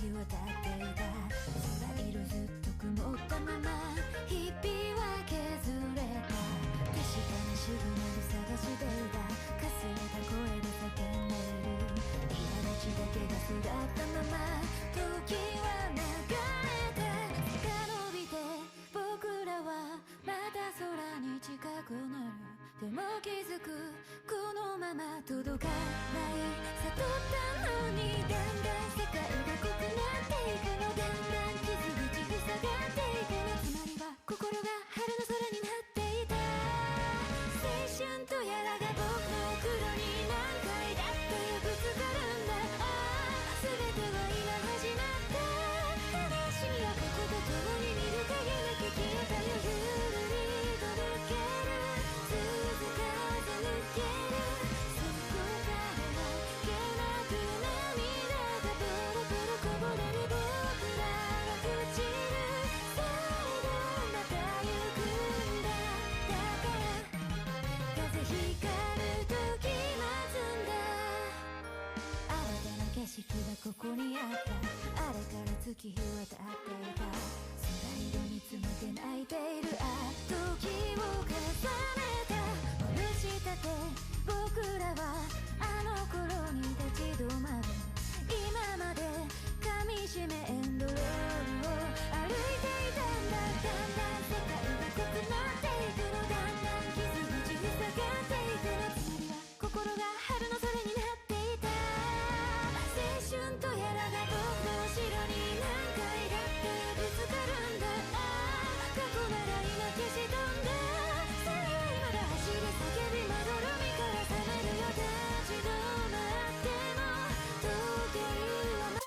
日は経っていた。空色ずっと曇ったまま日々は削れた。確かなシグナル探していた。かすれた声で叫んでいる。苛立ちだけが育ったまま時は流れた。背が伸びて僕らはまた空に近くなる。でも気づくこのまま届かない悟ったのに、だんだん世界が濃くなっていくの。だんだん傷口塞がっていくの。つまりは心が春の空になっていた。青春とやらが僕の黒に何回だってぶつかるんだ。ああ全ては今始まった。悲しみはここと共に見る影なき消えたよ。ゆるりと抜ける続かず抜ける。そこからはけなく涙がポロポロこぼれる。僕らは朽ちる。されどまた行くんだ。だから風光る時待つんだ。新たな景色がここにあった。あれから月日は経っていた。空色見つめて泣いている。あ時を重ねた。下ろしたて僕らはあの頃に立ち止まる。今まで噛みしめエンドロールを歩いていたんだ。だんだん世界が濃くなっていくの。だんだん傷口塞がっていくの。つまりは心が春の空になっていた。青春とやらが僕の後ろに何回だってぶつかるんだ。ああ過去なら今消し飛んだ。さあ今だ走り叫びまどろみから覚めるよ。立ち止まっても時計は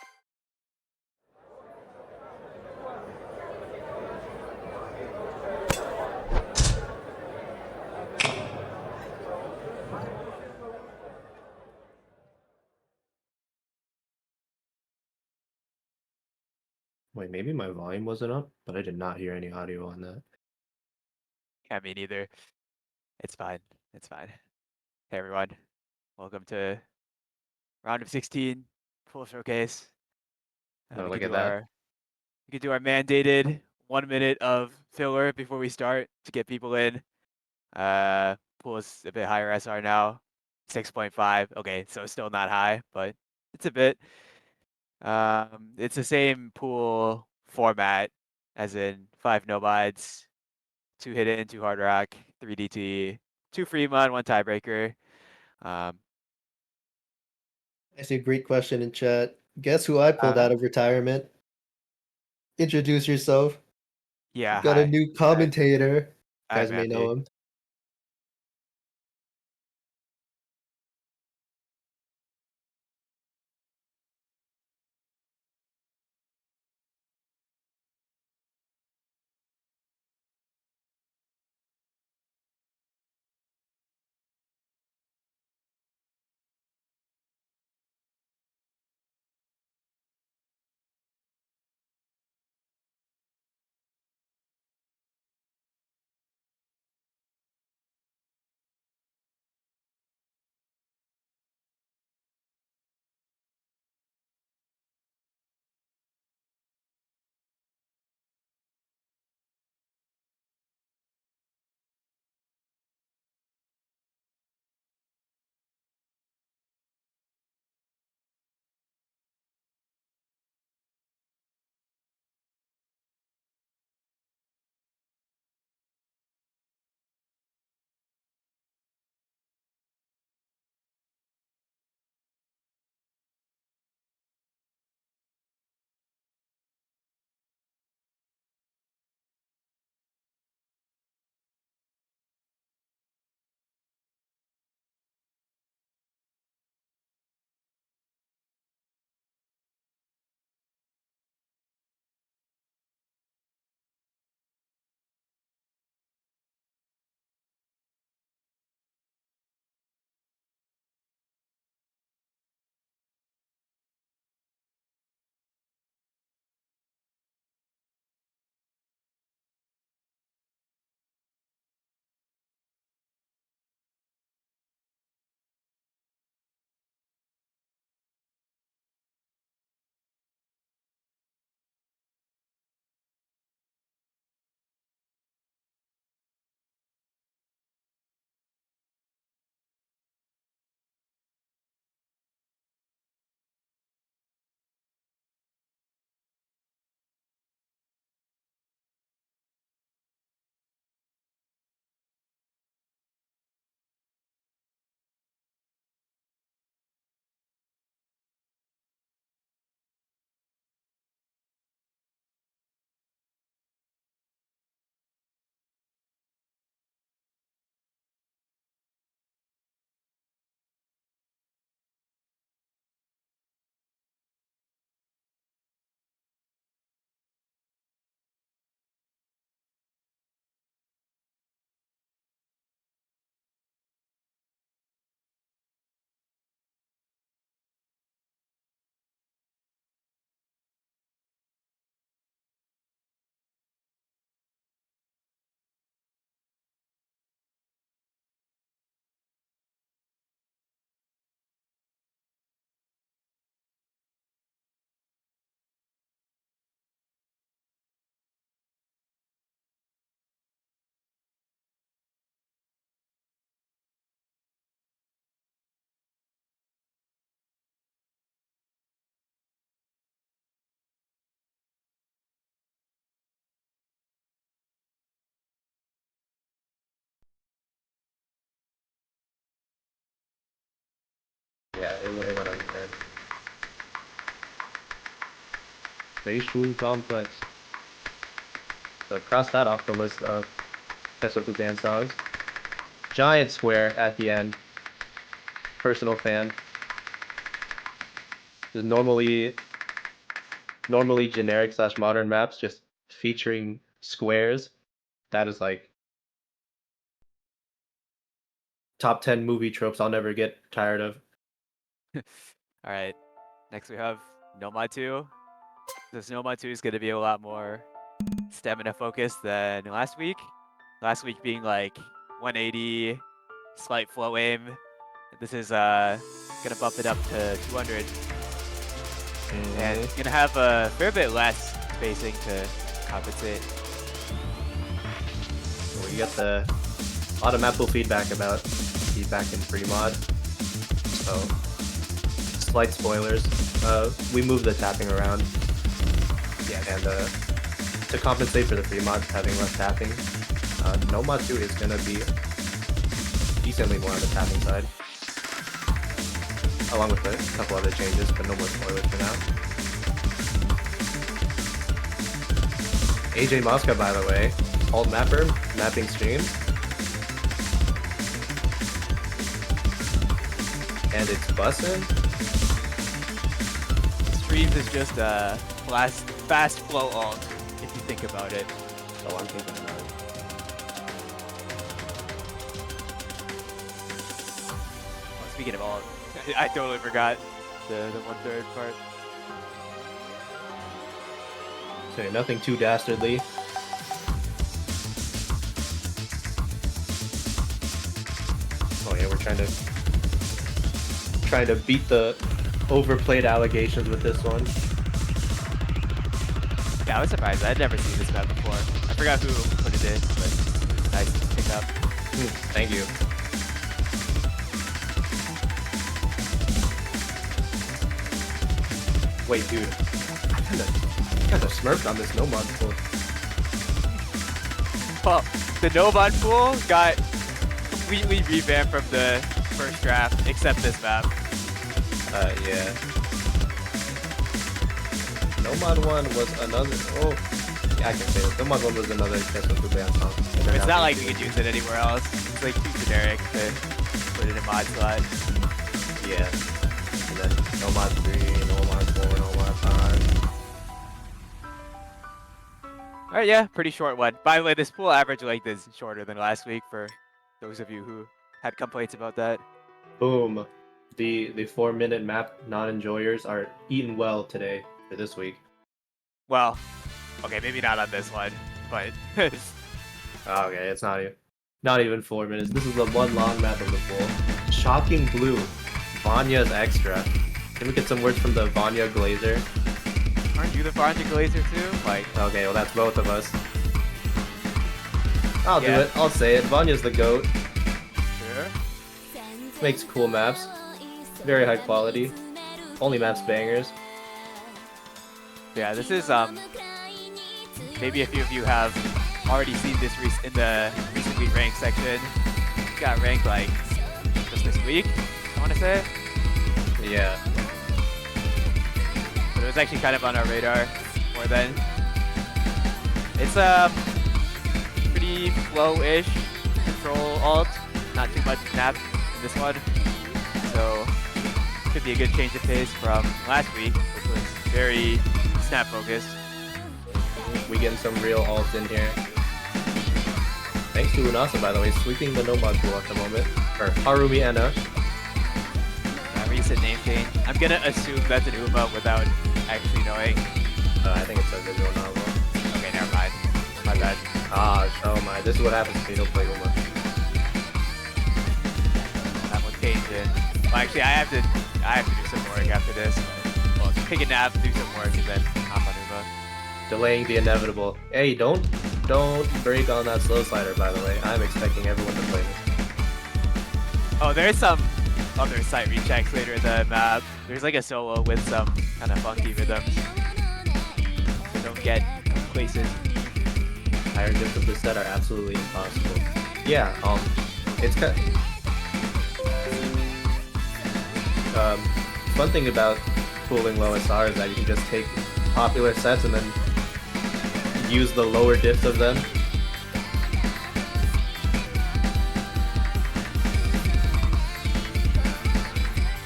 Wait, maybe my volume wasn't up, but I did not hear any audio on that. Yeah, me neither. It's fine. It's fine. Hey everyone, welcome to round of 16 full showcase. Oh, We look could at do that. our mandated 1 minute of filler before we start to get people in. Pool is a bit higher SR now, 6.5. Okay, so still not high, but it's a bit. It's the same pool format, as in 5 no-bides, 2 hidden, 2 hard rock, 3 DT, 2 free mod, 1 tiebreaker. Um, I see a great question in chat. Guess who I pulled uh, out of retirement? Introduce yourself. yeah, Got a hi. new Hi, commentator. You hi, guys may know Mappy. him. it went unfair. Beishun Complex. So cross that off the list of Tesoku band songs. Giant square at the end. Personal fan. Just normally generic / modern maps just featuring squares. That is like top 10 movie tropes I'll never get tired of. All right. Next we have Nomad 2. This Nomad 2 is going to be a lot more stamina focused than last week. Last week being like 180, slight flow aim. This is gonna bump it up to 200. And gonna have a fair bit less spacing to compensate. We get a lot of Mappool feedback about feedback in free mod. So slight spoilers. We move the tapping around. Yeah, and to compensate for the free mod having less tapping, Nomad 2 is gonna be decently more on the tapping side. Along with a couple other changes, but no more spoilers for now. AJ Mosca, by the way, alt mapper, mapping streams. And it's bussin'. Streams is just a fast flow alt, if you think about it. Oh, I'm thinking about it. Oh, speaking of alt, I totally forgot the 1/3 part. Okay, nothing too dastardly. Oh yeah, we're trying to beat the overplayed allegations with this one. Yeah, I was surprised. I'd never seen this map before. I forgot who put it in, but it was nice to pick up. Thank you. Wait, dude. I kinda smurfed on this Nomad pool. Well, the Nomad pool got completely revamped from the first draft, except this map. Yeah. Nomad 1 was another. Oh, yeah, I can say it. Nomad 1 was another Tesoku band song. It's not like we could use it anywhere else. It's like too generic to put it in mod slot. Yeah. And then Nomad 3, Nomad 4, Nomad 5. Alright, yeah, pretty short one. By the way, this pool average length is shorter than last week for those of you who had complaints about that. Boom. The 4-minute map non-enjoyers are eating well today for this week. Well, okay, maybe not on this one, but Okay, it's not even 4 minutes. This is the one long map of the pool. Shocking Blue. Vanya's extra. Can we get some words from the Vanya Glazer? aren't you the Vanya Glazer too? Like, Okay, well that's both of us. I'll do Yeah. it. I'll say it. Vanya's the GOAT. sure. Makes cool maps. Very high quality. Only maps bangers. Yeah, this is maybe a few of you have already seen this in the recently ranked section. It got ranked like just this week, I want to say. Yeah. But it was actually kind of on our radar more than. It's pretty flow-ish control alt, not too much snap in this one. So could be a good change of pace from last week, which was very snap focused. We getting some real alts in here. Thanks to Unasa, by the way, sweeping the Nomad pool at the moment. Or Harumi Enna. Recent name change. I'm gonna assume that's an Uma without actually knowing. I think it's a visual novel. Okay, never mind. My bad. Oh my. This is what happens if you don't play Uma. That one changed it. Well, actually, I have to do some work after this. Well, take a nap, do some work, and then hop on Uma. Delaying the inevitable. Hey, don't break on that slow slider, by the way. I'm expecting everyone to play this. Oh, there's some other site rechecks later in the map. There's like a solo with some kind of funky rhythms. So don't get places. Higher difficulty set are absolutely impossible. Yeah, it's kind fun thing about pooling low SR is that you can just take popular sets and then use the lower diffs of them.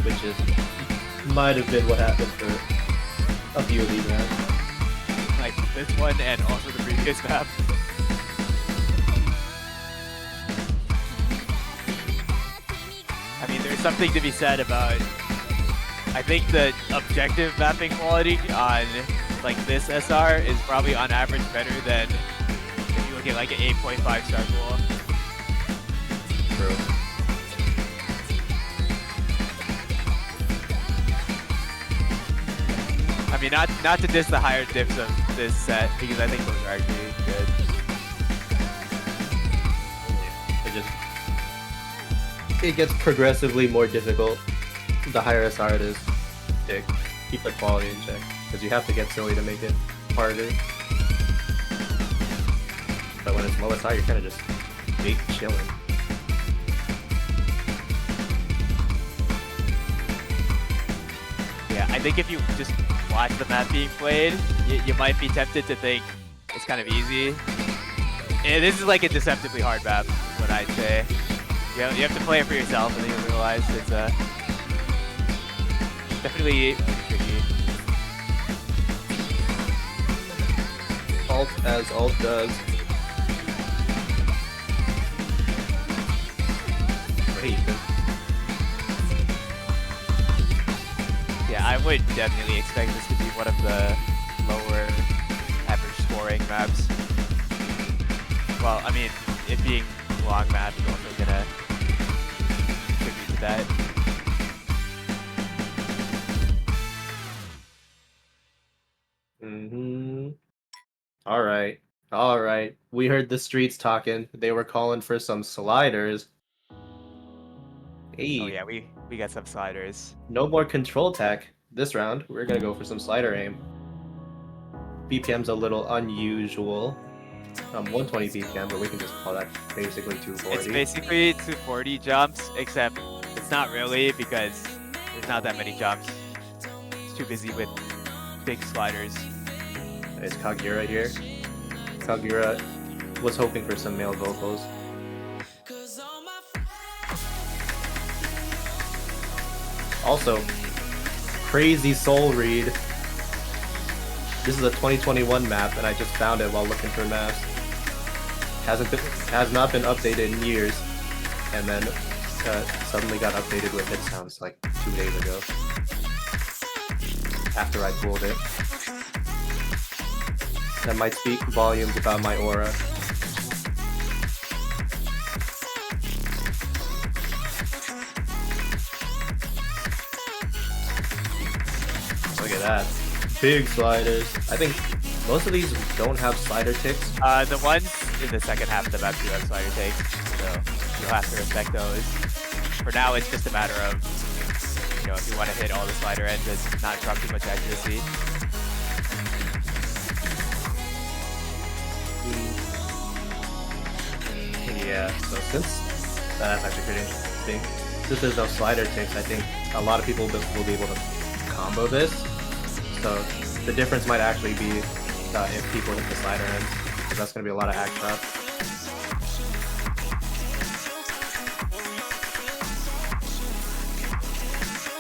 Which might have been what happened for a few of these maps. Like this one and also the previous map. I mean, there's something to be said about, I think the objective mapping quality on like this SR is probably on average better than if you look at like an 8.5 star pool. True. I mean, not to diss the higher dips of this set, because I think those are actually good. It gets progressively more difficult the higher SR it is to keep the quality in check, because you have to get silly to make it harder. But when it's low SR, you're kind of just big chilling. Yeah, I think if you just watch the map being played, you might be tempted to think it's kind of easy. And this is like a deceptively hard map, is what I'd say. You have to play it for yourself, and then you'll realize it's definitely tricky. Alt as alt does. Wait. Yeah, I would definitely expect this to be one of the lower average scoring maps. Well, I mean, it being a long map is also gonna contribute to that. Alright. We heard the streets talking. They were calling for some sliders. Hey. Oh yeah, we got some sliders. No more control tech this round. We're gonna go for some slider aim. BPM's a little unusual. 120 BPM, but we can just call that basically 240. It's basically 240 jumps, except it's not really, because there's not that many jumps. It's too busy with big sliders. Is Kagira here? Kagira was hoping for some male vocals. Also, crazy soul read. This is a 2021 map, and I just found it while looking for maps. Has not been updated in years, and then suddenly got updated with hit sounds like 2 days ago. After I pulled it. That might speak volumes about my aura. Look at that. Big sliders. I think most of these don't have slider ticks. The ones in the second half of the map do have slider takes, so you'll have to respect those. For now, it's just a matter of, you know, if you want to hit all the slider ends and not drop too much accuracy. Yeah, so since that's actually pretty interesting. Since there's no slider ticks, I think a lot of people will be able to combo this. So the difference might actually be if people hit the slider ends, because that's going to be a lot of act shots.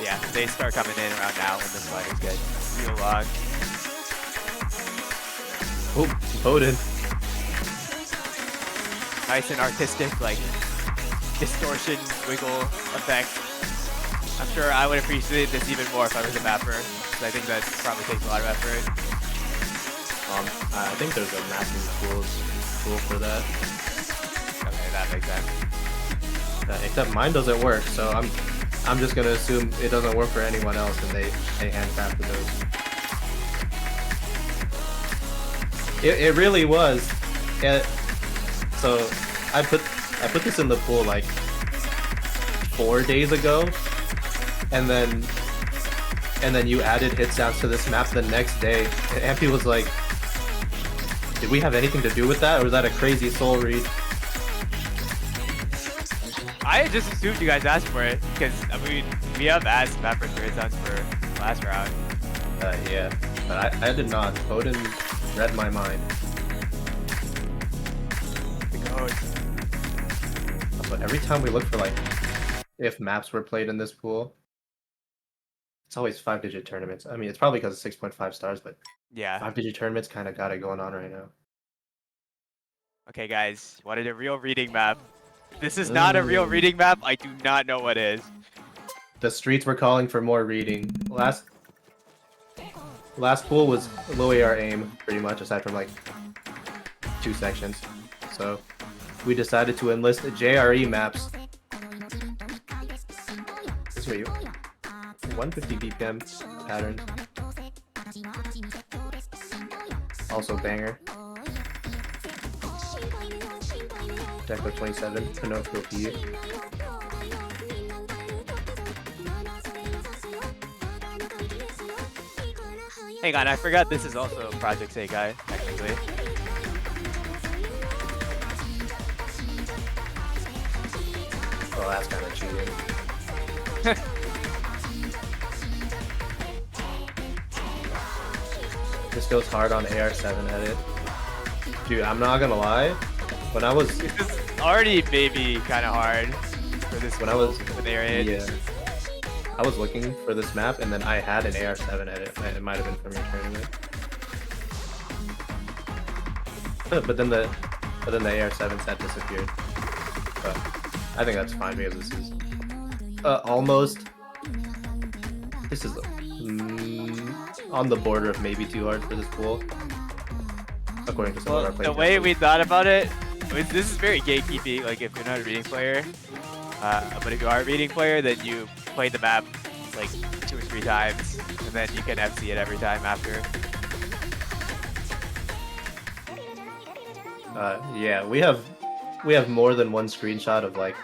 Yeah, they start coming in around now when the sliders get real long. Oh, Odin. Nice and artistic, like, distortion, wiggle effect. I'm sure I would appreciate this even more if I was a mapper, because I think that probably takes a lot of effort. I think there's a mapping tool for that. Okay, that makes sense. Except mine doesn't work, so I'm just gonna assume it doesn't work for anyone else, and they handcrafted those. It really was. So I put this in the pool like 4 days ago, and then you added hit sounds to this map the next day. And Ampy was like, "Did we have anything to do with that, or was that a crazy soul read?" I just assumed you guys asked for it because I mean we have asked map returns for last round. Yeah, but I did not. Odin read my mind. The code. But every time we look for like if maps were played in this pool, it's always 5-digit tournaments. I mean, it's probably because it's 6.5 stars, but Yeah. 5-digit tournaments kind of got it going on right now. Okay, guys, wanted a real reading map. This is not a real reading map. I do not know what is. The streets were calling for more reading. Last pool was low AR aim, pretty much, aside from like 2 sections. So we decided to enlist JRE maps. This way, 150 BPM patterns. Also banger. Deco 27, Pinocchio P. Hang on, I forgot this is also a Project A guy, technically. Oh, that's kind of cheating. This goes hard on AR7 edit. Dude, I'm not gonna lie. When I was... This is already maybe kind of hard for this When I was... when they were in. Yeah. I was looking for this map, and then I had an AR7 edit. It might have been from your tournament. but then the AR7 set disappeared. But I think that's fine because this is almost... This is on the border of maybe too hard for this pool. According to some of our players. The way we thought about it, this is very gatekeeping, like if you're not a reading player. But if you are a reading player, then you play the map like 2 or 3 times, and then you can FC it every time after. Yeah, we have more than one screenshot of like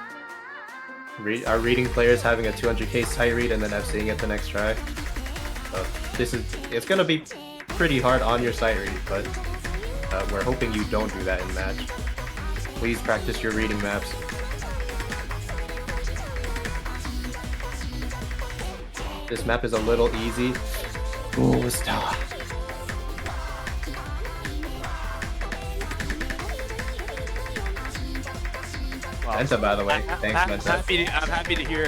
our reading players having a 200k sight read and then FCing it the next try. So it's gonna be pretty hard on your sight read, but we're hoping you don't do that in match. Please practice your reading maps. This map is a little easy. Ooh, Stella. Well, Penta, by the way. Thanks, Penta. I'm happy to hear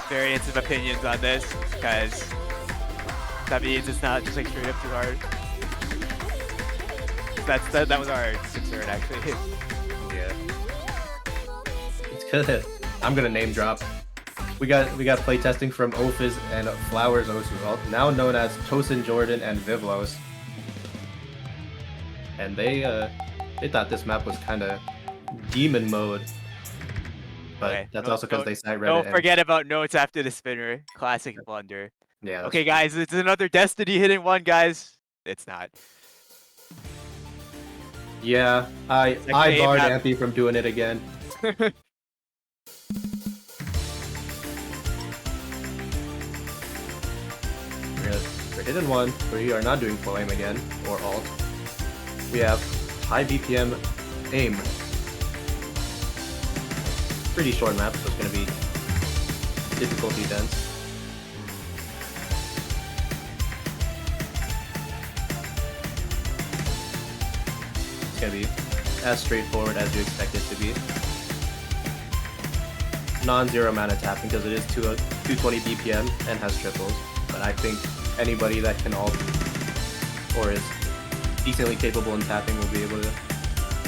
variants of opinions on this, because that means it's not just like straight up too hard. That was our concern, actually. Yeah. It's good. I'm gonna name drop. We got playtesting from Ophiz and Flowers Osu, now known as Tosin Jordan and Vivlos. And they thought this map was kind of demon mode. But Okay, that's also because they sight read it. Don't forget about notes after the spinner. Classic blunder. Yeah. Okay, guys, it's another Destiny hidden one, guys. It's not. Yeah, I barred Ampy from doing it again. For hidden one, we are not doing full aim again, or alt. We have high BPM aim. Pretty short map, so it's going to be difficulty dense. It's going to be as straightforward as you expect it to be. Non-zero mana tapping because it is 220 BPM and has triples. But I think anybody that can ult or is decently capable in tapping will be able to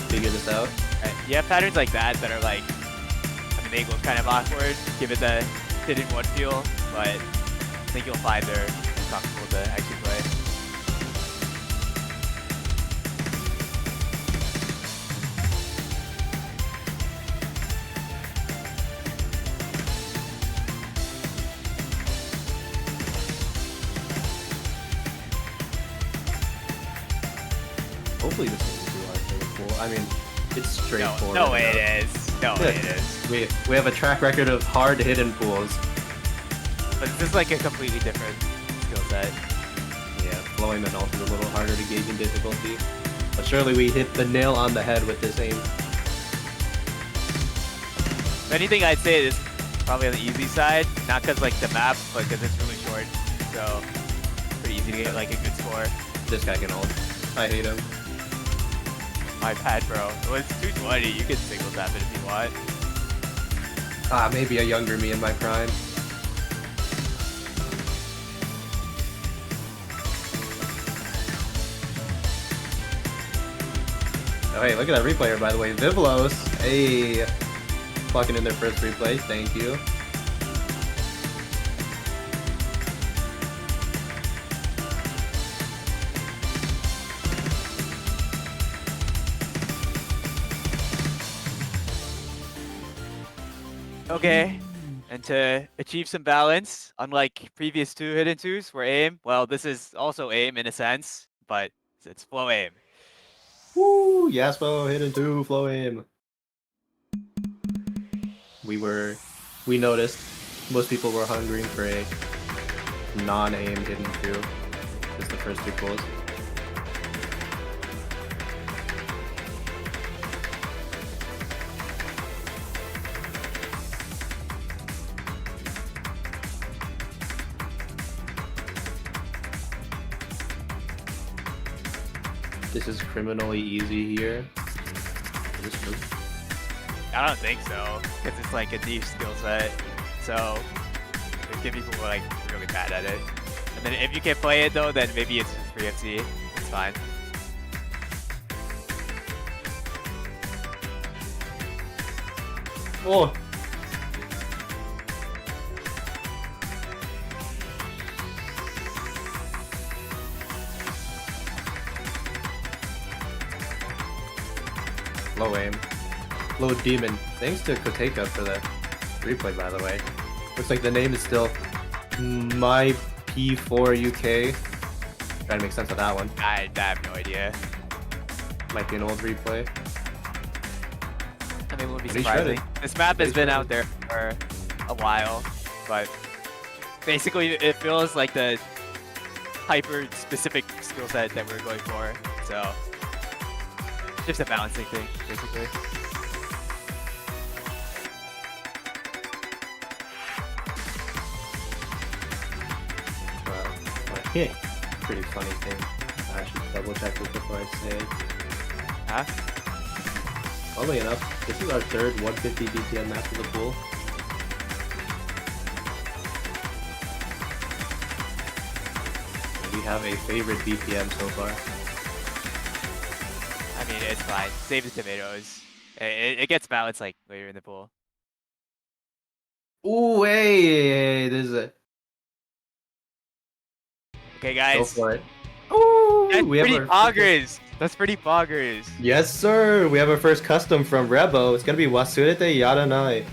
figure this out. Right. You have patterns like that are like, I mean, they look kind of awkward, give it the hidden one feel, but I think you'll find they're comfortable to actually play. Hopefully this isn't too hard for the pool. I mean, it's straightforward. No way it is. No way it is. We have a track record of hard hidden pools. But this is like a completely different skill set. Yeah, flowing and ult is a little harder to gauge in difficulty. But surely we hit the nail on the head with this aim. If anything, I'd say this is probably on the easy side. Not because like the map, but because it's really short. So pretty easy to get like a good score. This guy can ult. I hate him. My bad, bro. It was 220. You can single tap it if you want. Maybe a younger me in my prime. Oh, hey, look at that replayer, by the way. Vivlos. Hey. Fucking in their first replay. Thank you. Okay. And to achieve some balance, unlike previous two hidden twos where aim, well, this is also aim in a sense, but it's flow aim. Woo! Yaspo hidden 2, flow aim. We noticed most people were hungering for a non-aim hidden 2. Just the first 2 pulls. This is criminally easy here. Is this true? I don't think so, because it's like a niche skill set. So there's gonna be people who are like really bad at it. And then if you can play it though, then maybe it's just free FC. It's fine. Oh! Low aim. Low demon. Thanks to Koteka for the replay, by the way. Looks like the name is still My P4 UK. Trying to make sense of that one. I have no idea. Might be an old replay. I mean, it would be Pretty surprising. shredded. This map has Pretty been out there for a while, but basically it feels like the hyper-specific skill set that we're going for. So just a balancing thing, basically. Okay. Pretty funny thing. I should double check this before I say it. Huh? Funnily enough, this is our third 150 BPM match of the pool. We have a favorite BPM so far. I mean, it's fine. Save the tomatoes. It gets balanced like later in the pool. Ooh, hey, this is it. Okay, Go guys. for it. Ooh, That's we have pretty our poggers. That's pretty poggers. Yes, sir. We have our first custom from Rebo. It's gonna be Wasurete Yaranai.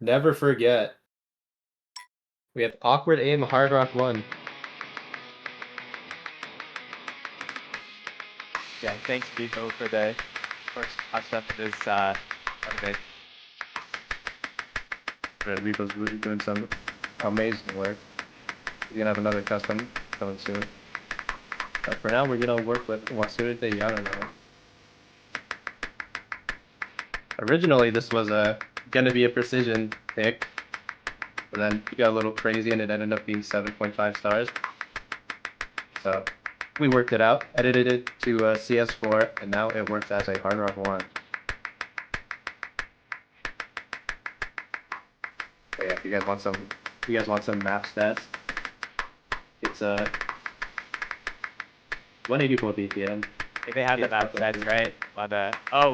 Never forget. We have Awkward Aim Hard Rock 1. Yeah, thanks, Vivo, for the first custom of this tournament. Repo's really doing some amazing work. He's gonna have another custom coming soon. But for now, we're gonna work with Wasurete Yaranai. Originally, this was gonna be a precision pick, but then it got a little crazy and it ended up being 7.5 stars. So we worked it out, edited it to CS4, and now it works as a Hard Rock 1. So yeah, if you guys want some map stats, it's 184 BPM. If they have the map stats right on the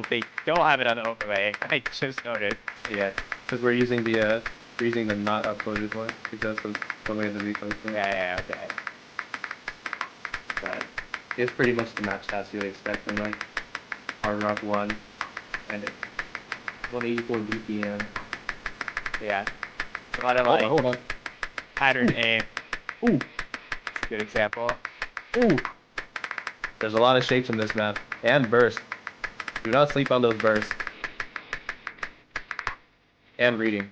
they don't have it on the overlay. I just noticed. Yeah, because we're using the not uploaded one because that's the way the replay thing. Yeah, okay. But it's pretty much the map stats you would expect from like Hard Rock 1 and 184 BPM. Yeah. A lot of Hold like on, hold on. pattern aim. Ooh, Good example. ooh. There's a lot of shapes in this map and burst. Do not sleep on those bursts. And reading.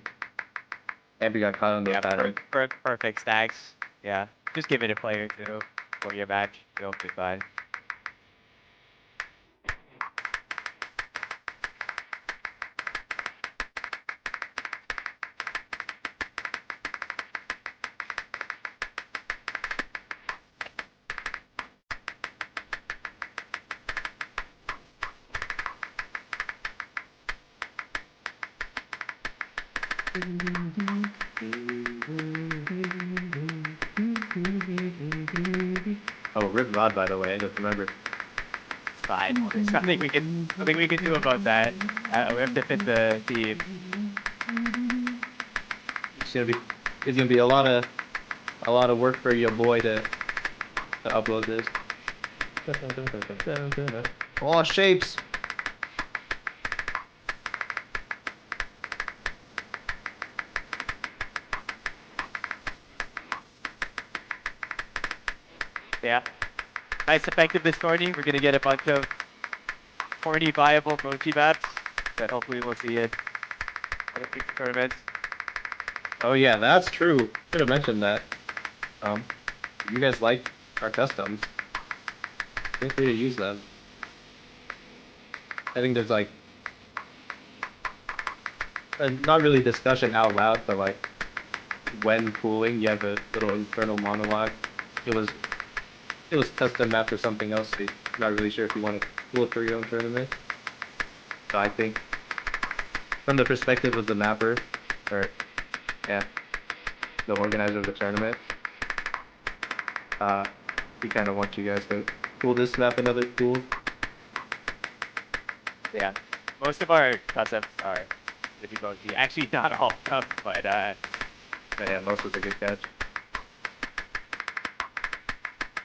And we got caught on those patterns. Perfect stacks. Yeah. Just give it a play or two for your match. It'll be fine. Oh, Rip Rod, by the way, I just remembered. Fine. There's nothing we can do about that. We have to fit the theme. It's gonna be a lot of work for your boy to upload this. Oh, shapes. Yeah. Nice effectiveness tourney. We're gonna get a bunch of horny viable mochi maps that hopefully we'll see in other future tournaments. Oh yeah, that's true. Should have mentioned that. If you guys like our customs, feel free to use them. I think there's like not really discussion out loud, but like when pooling, you have a little internal monologue. It was custom after something else, so you're not really sure if you want to pool it for your own tournament. So I think, from the perspective of the mapper, or yeah, the organizer of the tournament, we kind of want you guys to pool this map and other pool. Yeah. Most of our concepts are if you mochi. Actually, not all of them, but But yeah, most was a good catch.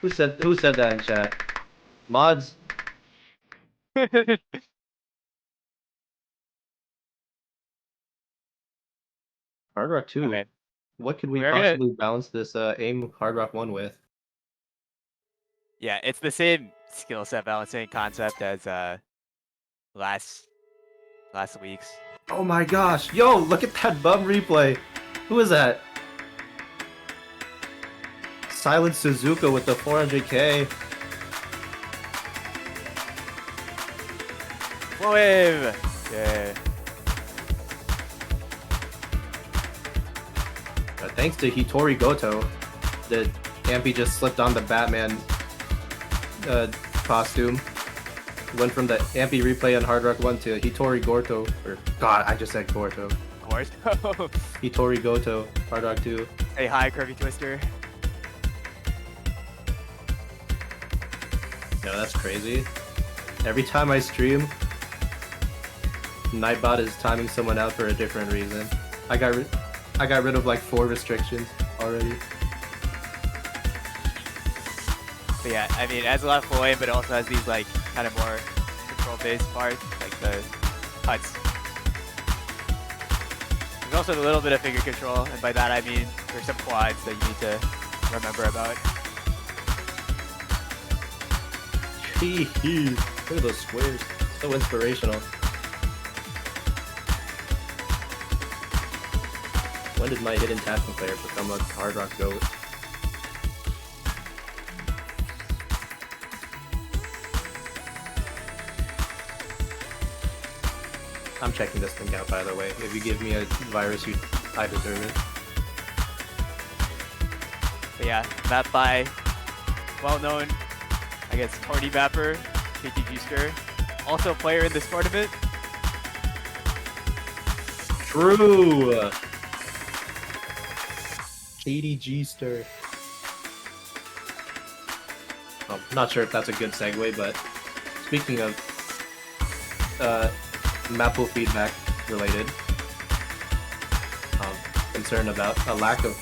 Who said that in chat? Mods. Hard Rock 2. Okay. What could we We're gonna- possibly balance this AIM Hard Rock 1 with? Yeah, it's the same skill set balancing concept as last week's. Oh my gosh! Yo, look at that bum replay! Who is that? Silent Suzuka with the 400k. Wave! Yeah. Thanks to Hitori Goto, the Ampy just slipped on the Batman costume. Went from the Ampy replay on Hard Rock 1 to Hitori Goto, or God, I just said Goto. Of course. Hitori Goto, Hard Rock 2. Say hi, Curvy Twister. No, that's crazy. Every time I stream, Nightbot is timing someone out for a different reason. I got rid of like 4 restrictions already. But yeah, I mean, it has a lot of full aim, but it also has these like kind of more control-based parts, like the cuts. There's also a little bit of finger control, and by that I mean there's some quads that you need to remember about. Look at those squares. So inspirational. When did my hidden tasking player become a Hard Rock GOAT? I'm checking this thing out, by the way. If you give me a virus, I deserve it. But yeah, mapped by well-known, I guess, party mapper, Ijichi. Also a player in this tournament. True! KDG Stir. Oh, not sure if that's a good segue, but speaking of Mappool feedback related, concern about a lack of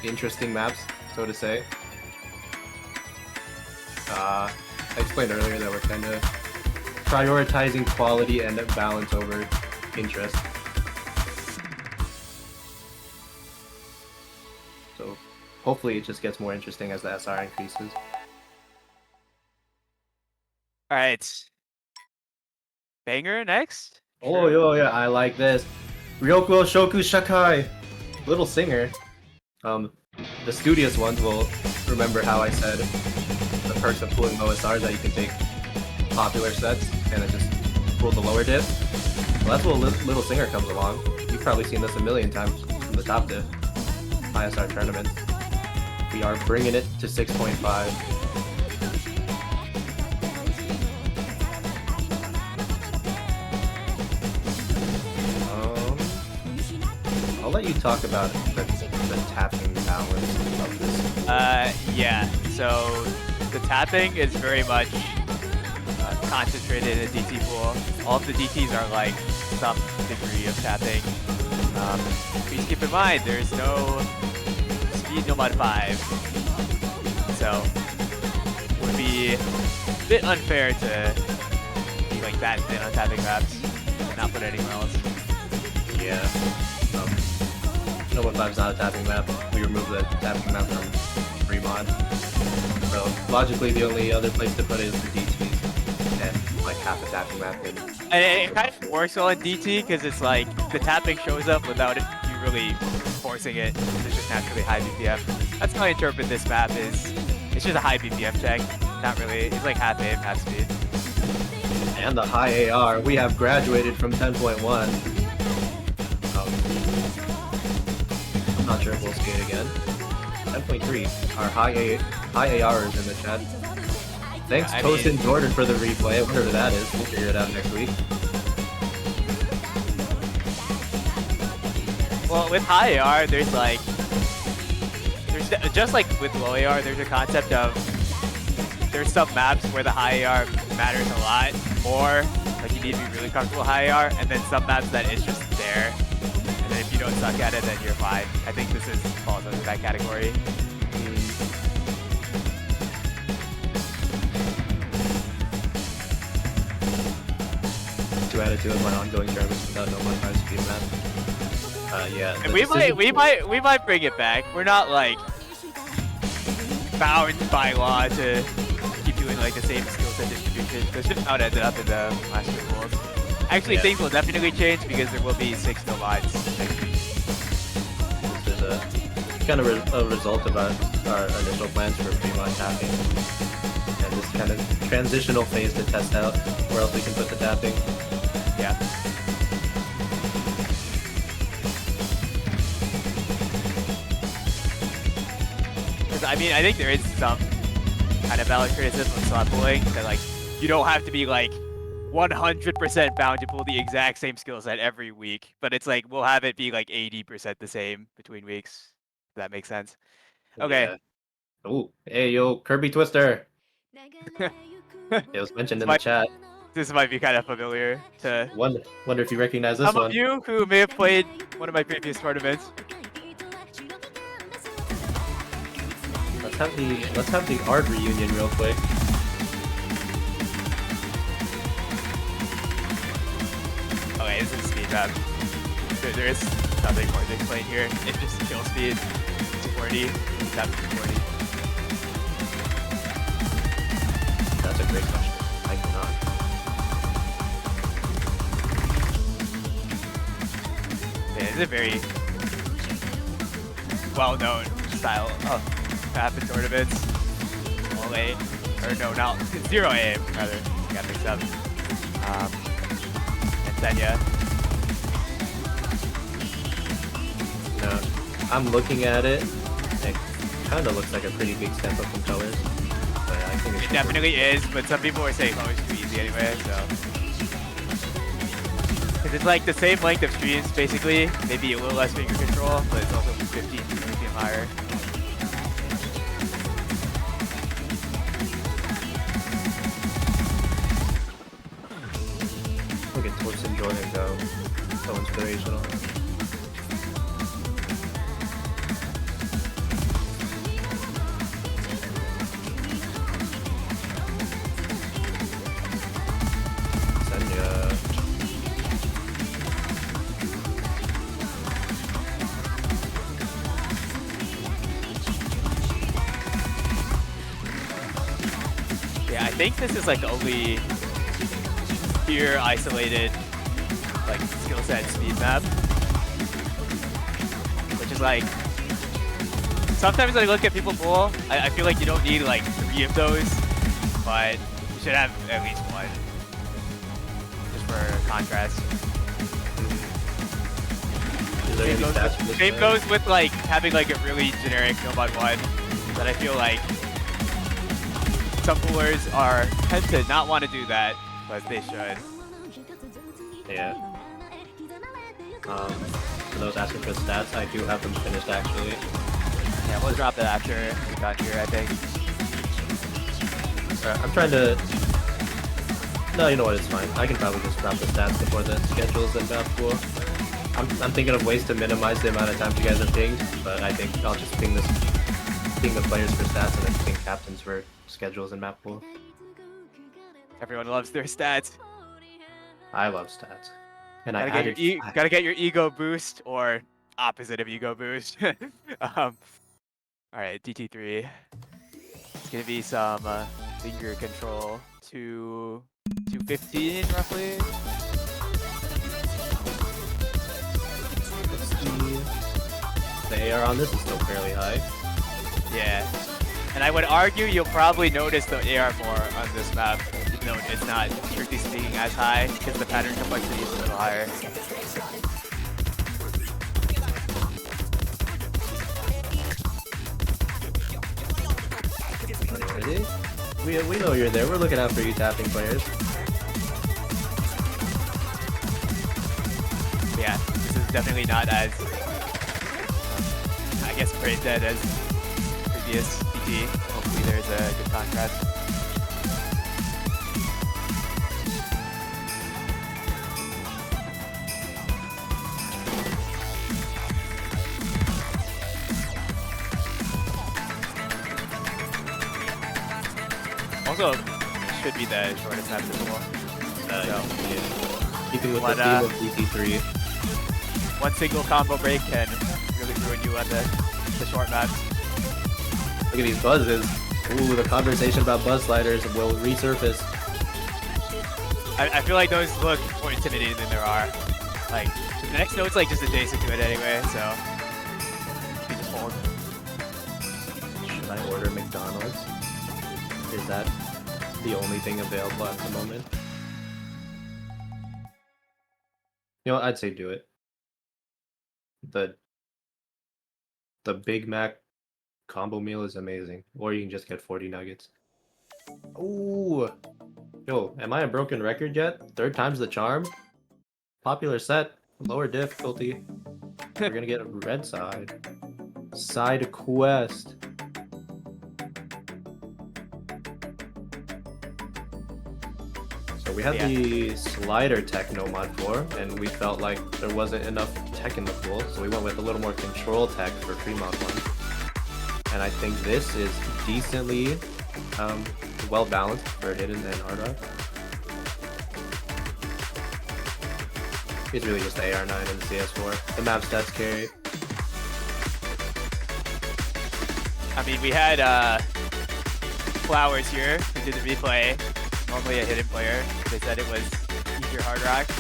interesting maps, so to say. I explained earlier that we're kind of prioritizing quality and balance over interest. So hopefully it just gets more interesting as the SR increases. Alright. Banger next? Oh, yo, yeah, I like this. Ryokuo Shoku Shakai! Little singer. The studious ones will remember how I said the perks of pulling OSR that you can take popular sets and then just pull the lower diff. Well, that's where Little Singer comes along. You've probably seen this a million times from the top diff. ISR tournament. We are bringing it to 6.5. I'll let you talk about the tapping balance of this. Yeah. So the tapping is very much concentrated in a DT pool. All of the DTs are like some degree of tapping. Please keep in mind there's no speed no mod 5, so it would be a bit unfair to be like that thin on tapping maps and not put it anywhere else. Yeah. No mod 5's not a tapping map. We removed the tapping map from free mod. So logically, the only other place to put it is the DT and like half a tapping map. And it kind of works well in DT because it's like the tapping shows up without you really forcing it. It's just naturally high BPM. That's how I interpret this map. Is it's just a high BPM check. Not really. It's like half aim, half speed. And the high AR. We have graduated from 10.1. I'm not sure if we'll see it again. 10.3. Our high AR is in the chat. Thanks, Toast and Jordan, for the replay. Whatever that is, we'll figure it out next week. Well, with high AR, there's just like with low AR, there's a concept of there's some maps where the high AR matters a lot more. Like you need to be really comfortable with high AR, and then some maps that it's just there. And then if you don't suck at it, then you're fine. I think this falls under that category. 2 out of 2 of my ongoing tournaments without no mod 5 speed map. Yeah. And we might bring it back. We're not like bound by law to keep doing like the same skill set distribution. That's just how it ended up in the last two pools. Actually, Yeah. things will definitely change because there will be 6 no mods next week. This is kind of a result of our initial plans for pre-mod tapping. And this kind of transitional phase to test out where else we can put the tapping. Yeah. Because I mean, I think there is some kind of valid criticism of slot pooling that like you don't have to be like 100% bound to pull the exact same skill set every week, but it's like we'll have it be like 80% the same between weeks. If that makes sense. Okay. Yeah. Oh, hey yo, Kirby Twister. It was mentioned in the chat. This might be kind of familiar to Wonder if you recognize this some one. of you who may have played one of my previous tournaments. Let's have the art reunion real quick. Okay, this is speed map. There is nothing more to explain here. It's just kill speed, 240, tap 240. That's a great question. I cannot. Yeah, it's a very well-known style of map in tournaments. All aim, or no, not 0 aim rather. Got mixed up. And Senya. No, I'm looking at it. It kind of looks like a pretty big step up in colors. But I think It definitely is, but some people are saying colors too easy anyway, so. Because it's like the same length of streams, basically. Maybe a little less finger control, but it's also 15 BPM higher. Look at Twix and Jordan go. So inspirational. Senya. Yeah, I think this is like the only pure isolated like skill set speed map. Which is like sometimes when I look at people pull, I feel like you don't need like 3 of those, but you should have at least 1. Just for contrast. Is there any stats for this Same guy? goes with like having like a really generic no mod 1 that I feel like some pullers tend to not want to do that, but they should. Yeah. for those asking for stats, I do have them finished actually. Yeah, we'll drop that after we got here, I think. I'm trying to... No, you know what, it's fine. I can probably just drop the stats before the schedules and Mappool. I'm thinking of ways to minimize the amount of time you guys are pinged, but I think I'll just ping the players for stats and then ping captains for schedules and Mappool. Everyone loves their stats. I love stats. And Gotta get your ego boost, or opposite of ego boost. Alright, DT3. It's gonna be some finger control to 215 roughly. The AR on this is still fairly high. Yeah. And I would argue you'll probably notice the AR more on this map, even though it's not strictly speaking as high, because the pattern complexity is a little higher. Ready? We know you're there. We're looking out for you, tapping players. Yeah, this is definitely not as, I guess, praised as previous DT. Hopefully there's a good contrast. Also, should be the shortest map as well. Yeah. Keeping with the theme of DT3. One single combo break can really ruin you on the short maps. Look at these buzzes. Ooh, the conversation about buzz sliders will resurface. I feel like those look more intimidating than there are. Like, the next note's like just adjacent to it anyway, so you just hold. Should I order McDonald's? Is that the only thing available at the moment? You know what? I'd say do it. The Big Mac combo meal is amazing. Or you can just get 40 nuggets. Ooh! Yo, am I a broken record yet? 3rd time's the charm? Popular set. Lower difficulty. We're gonna get a red side. Side quest. So we had the slider techno mod 4, and we felt like there wasn't enough tech in the pool, so we went with a little more control tech for free mod 1. And I think this is decently well balanced for hidden and hard rock. It's really just the AR9 and the CS4. The map stats carry. I mean, we had Flowers here who did the replay. Normally a hidden player. They said it was easier hard rock.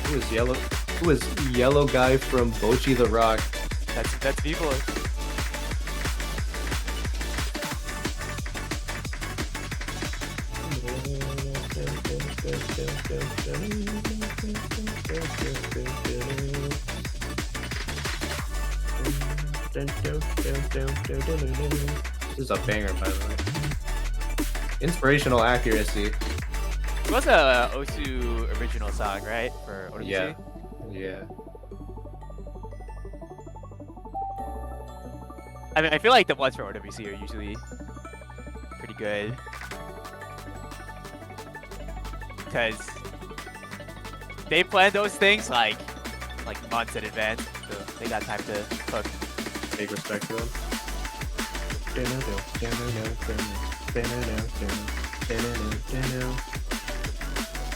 Who is yellow? Who is yellow guy from Bochi the Rock? That's people. This is a banger, by the way. Inspirational accuracy. It was a Osu original song, right? For OWC? Yeah. Yeah. I mean, I feel like the ones for OWC are usually pretty good. Because they plan those things like months in advance, so they got time to cook. Big respect to them.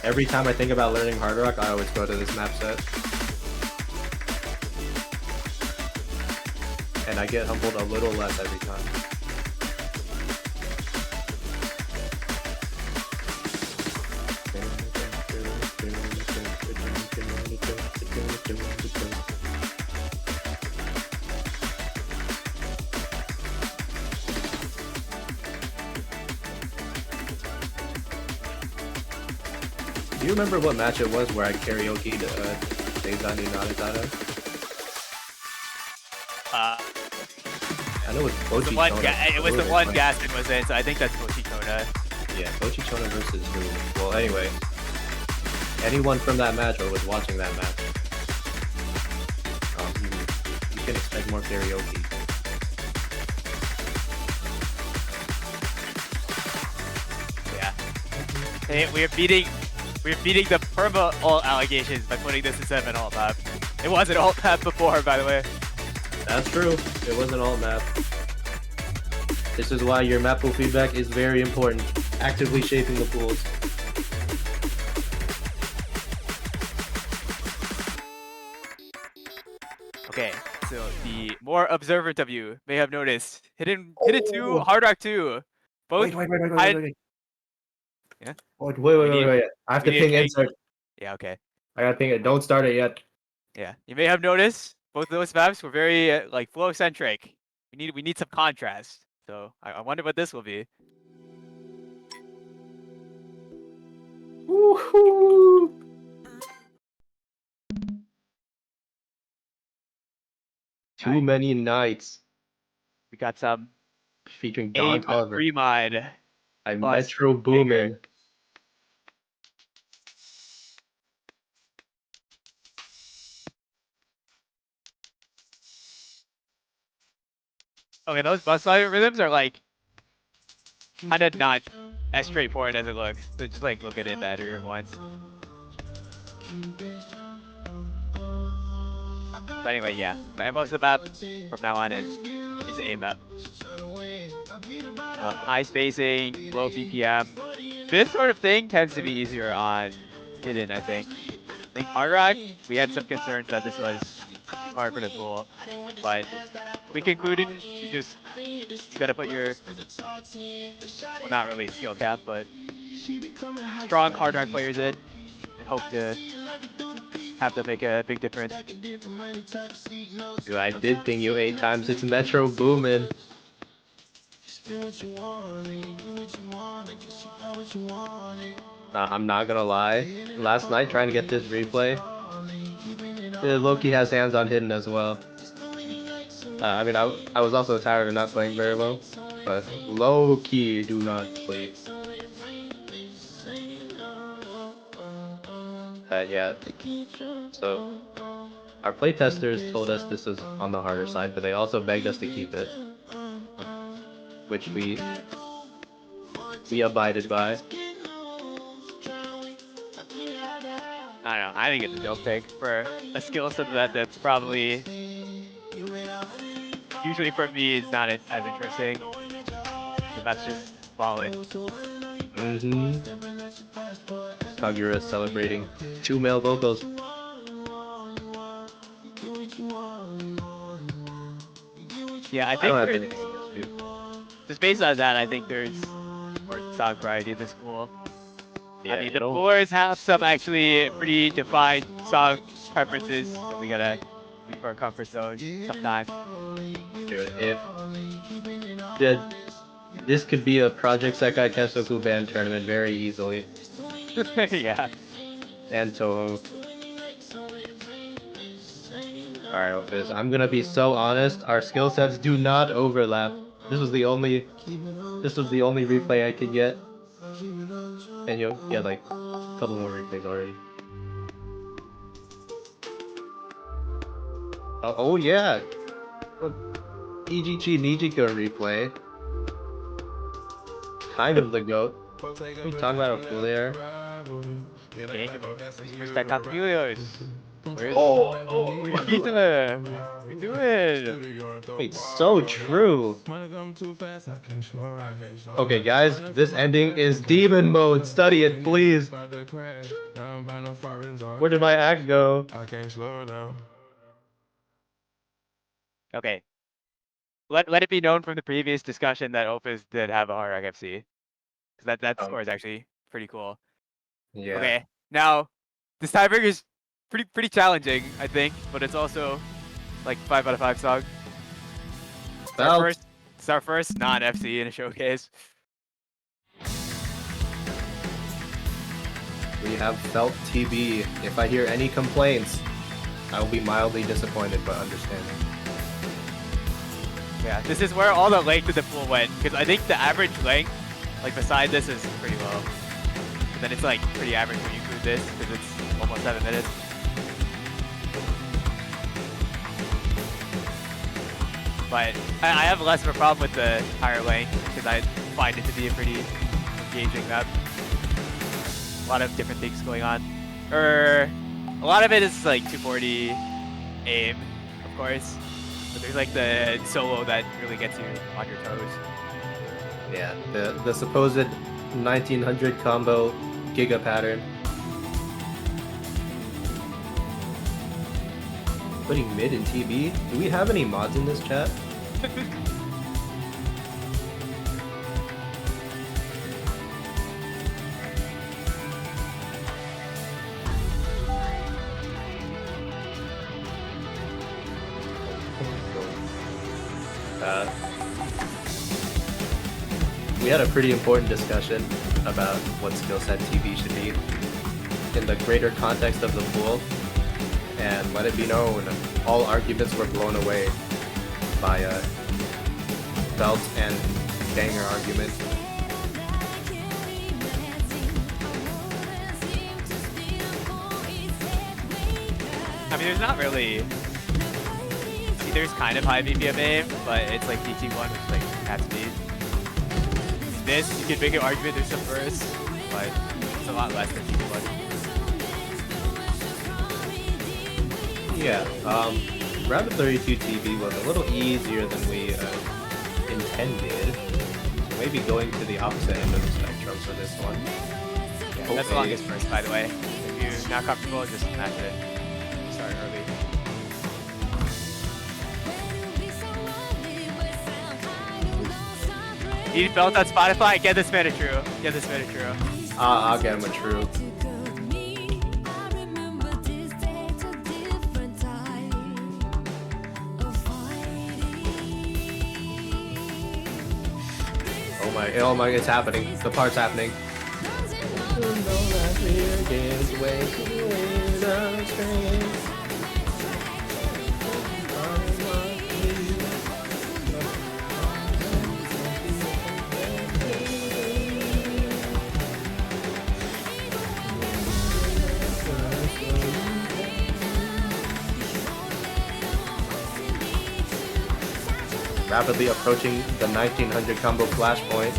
Every time I think about learning hard rock, I always go to this map set. And I get humbled a little less every time. Do you remember what match it was where I karaoke'd Deizani Narizada? I know it was Bochi Chona. It was the one Gaston was in, so I think that's Bochi Chona. Yeah, Bochi Chona versus who? Well, anyway. anyone from that match or was watching that match, you can expect more karaoke. Yeah. Hey, we're beating the perma alt allegations by putting this instead of an alt map. It wasn't alt map before, by the way. That's true. It was an alt map. This is why your Mappool feedback is very important. Actively shaping the pools. Okay, so the more observant of you may have noticed Hidden 2, Hard Rock 2. Both Wait. Yeah? Wait. I have to ping insert. Yeah, okay. I gotta ping it. Don't start it yet. Yeah, you may have noticed both of those maps were very like flow centric. We need some contrast. So I wonder what this will be. Woohoo! Too many nights We got some featuring Don Oliver. Remind. I'm plus Metro Boomin. Okay, those bus line rhythms are like kind of not as straightforward as it looks. So just like look at it better once. But anyway, yeah, most of the map from now on is A map. High spacing, low BPM. This sort of thing tends to be easier on Hidden, I think. I think Hard Rock, we had some concerns that this was hard for the pool, but we concluded you gotta put your, well, not really skill cap, but strong Hard Rock players in and hope to have them make a big difference. Dude, I did ping you 8 times. It's Metro Boomin. I'm not gonna lie. Last night trying to get this replay, Loki has hands on Hidden as well. I mean, I was also tired of not playing very well, but low-key do not play. Yeah. So, our playtesters told us this was on the harder side, but they also begged us to keep it, which we abided by. I don't know. I think it's a dope pick for a skill set that's probably usually for me is not as interesting. So that's just solid. Kagura celebrating 2 male vocals. Yeah, I think I don't have there's, anything against you. just based on that, I think there's more song variety in this pool. Yeah, I mean, the floors have some actually pretty defined song preferences, so we gotta leave our comfort zone sometimes. Dude, if this could be a Project Sekai Kensoku band tournament very easily. Yeah. And Toho. Alright, Opus, I'm gonna be so honest, our skill sets do not overlap. This was the only replay I could get. And you had like a couple more replays already. Oh yeah! Ijichi Nijika replay. Kind of the GOAT. We talking about a fool there. Okay. Respect Capullos. Where's Nikita? What are you doing? Wait, so true. Okay, guys, this ending is demon mode. Study it, please. Where did my act go? Okay. Let it be known from the previous discussion that Opus did have a hard FC. Because that score is actually pretty cool. Yeah. Okay. Now, this tiebreaker is pretty challenging, I think, but it's also like 5 out of 5 song. It's our first non-FC in a showcase. We have felt TB. If I hear any complaints, I will be mildly disappointed but understanding. Yeah, this is where all the length of the pool went, because I think the average length, like beside this, is pretty low. And then it's like pretty average for Yuku. than this because it's almost 7 minutes. But I have less of a problem with the higher length because I find it to be a pretty engaging map. A lot of different things going on. A lot of it is like 240 aim, of course. But there's like the solo that really gets you on your toes. Yeah, the supposed 1900 combo Giga pattern. Putting mid in TB? Do we have any mods in this chat? We had a pretty important discussion about what skill set TB should be in the greater context of the pool, and let it be known, all arguments were blown away by a belt and banger argument. I mean, there's not really... See, there's kind of high BPM aim, but it's like DT1, which is like at speed. This, you could make an argument there's some burst, but it's a lot less than DT1. Yeah, round of 32 TB was a little easier than we intended. Maybe going to the opposite end of the spectrum for this one. Yeah, that's the longest burst, by the way. If you're not comfortable, just match it. Start early. Need belt on Spotify? Get this man a true. Get this man a true. I'll get him a true. Oh my, it's happening. The part's happening. Rapidly approaching the 1900 combo flashpoint.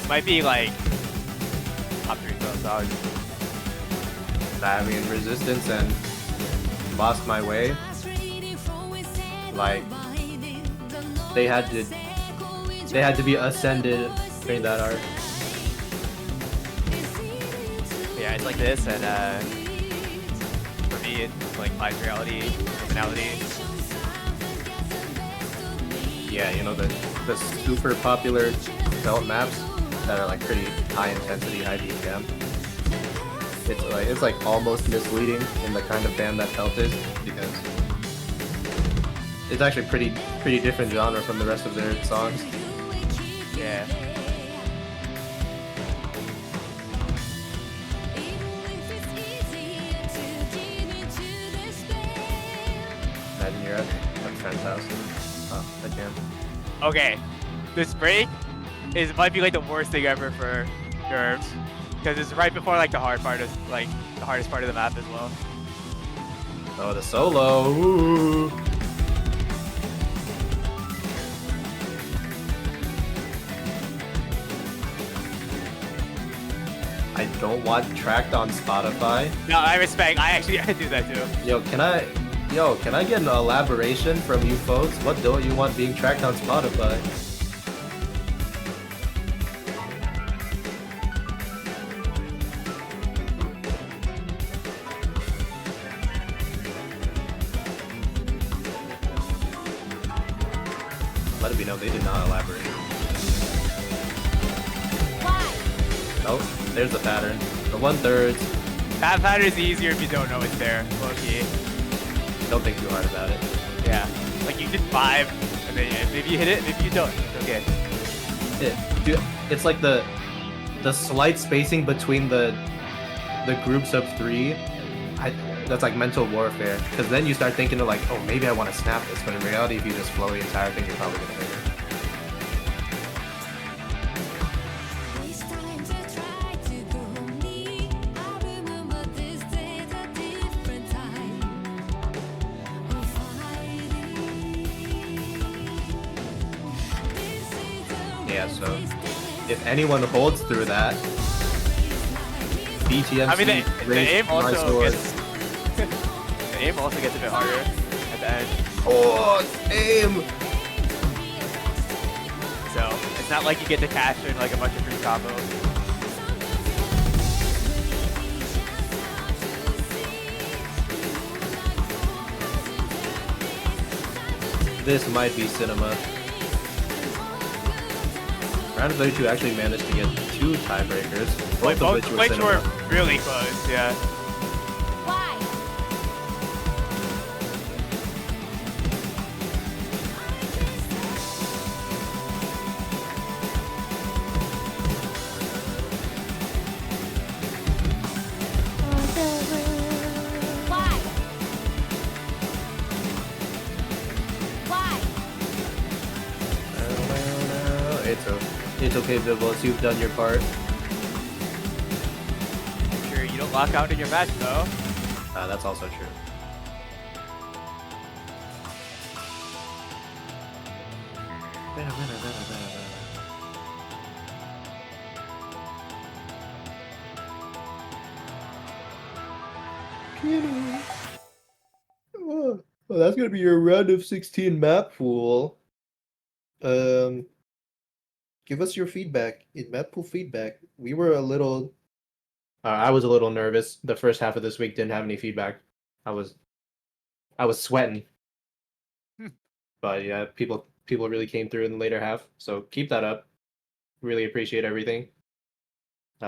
Might be like top 3 throw songs. I mean, Resistance and Lost My Way, like they had to be ascended during that arc. Yeah, it's like this, and for me, it's like live reality, criminality. Yeah, you know, the super popular belt maps that are like pretty high intensity, high BPM. It's like almost misleading in the kind of band that Belt is, because it's actually pretty different genre from the rest of their songs. Yeah. Imagine you're at a friend's house. A jam. Okay, this break might be like the worst thing ever for nerves, because it's right before like the hard part of like the hardest part of the map as well. Oh, the solo! Ooh. I don't want tracked on Spotify. No, I respect. I do that too. Yo, can I get an elaboration from you folks? What don't you want being tracked on Spotify? Let it be known they did not elaborate. Why? Nope, there's the pattern. The 1/3. That pattern is easier if you don't know it's there. Low-key. Don't think too hard about it. Yeah. Like you did 5, and then maybe you hit it, maybe you don't. It's okay. Dude, it's like the slight spacing between the groups of 3. That's like mental warfare. Because then you start thinking of like, oh, maybe I want to snap this. But in reality, if you just flow the entire thing, you're probably gonna hit it. This time to try to go me. I remember this day, a different time of fighting. This is the Yeah, so if anyone holds through that, BTMC I mean, the raised aim my also swords. gets the aim also gets a bit harder at the end. Oh, aim! So it's not like you get to cash in like a bunch of free combos. This might be cinema. Round of 32 actually managed to get 2 tiebreakers, both of which were cinema. were really close, yeah. why? Why? Why? It's okay, Vivos. You've done your part. Sure, you don't lock out in your match though. That's also true. Well, that's gonna be your round of 16 map pool. Give us your feedback in map pool feedback. We were a little. I was a little nervous. The first half of this week didn't have any feedback. I was sweating. But yeah, people really came through in the later half. So keep that up. Really appreciate everything.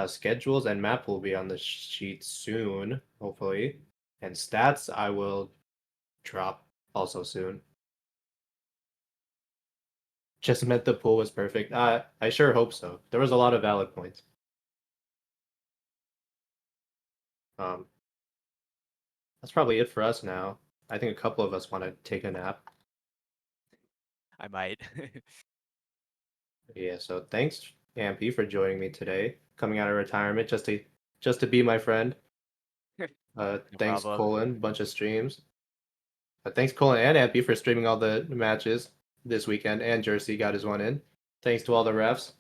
Schedules and map will be on the sheet soon, hopefully. And stats I will drop also soon. Just meant the pool was perfect. I sure hope so. There was a lot of valid points. That's probably it for us now. I think a couple of us want to take a nap. I might. Yeah, so thanks, Ampy, for joining me today, coming out of retirement just to be my friend. No Thanks, problem. Colin, bunch of streams. Thanks, Colin and Ampy, for streaming all the matches this weekend, and Jersey got his one in. Thanks to all the refs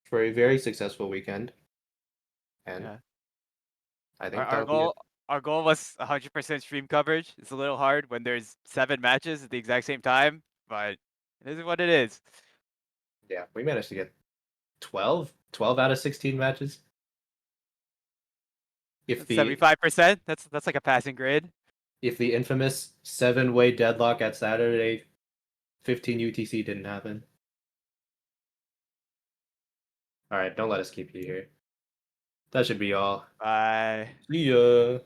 for a very successful weekend. And Yeah. I think Our that'll be it. our goal was 100% stream coverage. It's a little hard when there's 7 matches at the exact same time, but it is what it is. Yeah, we managed to get 12 out of 16 matches. If the 75%, that's like a passing grade. if the infamous 7-way deadlock at Saturday 15 UTC didn't happen. All right, don't let us keep you here. That should be all. Bye. See ya.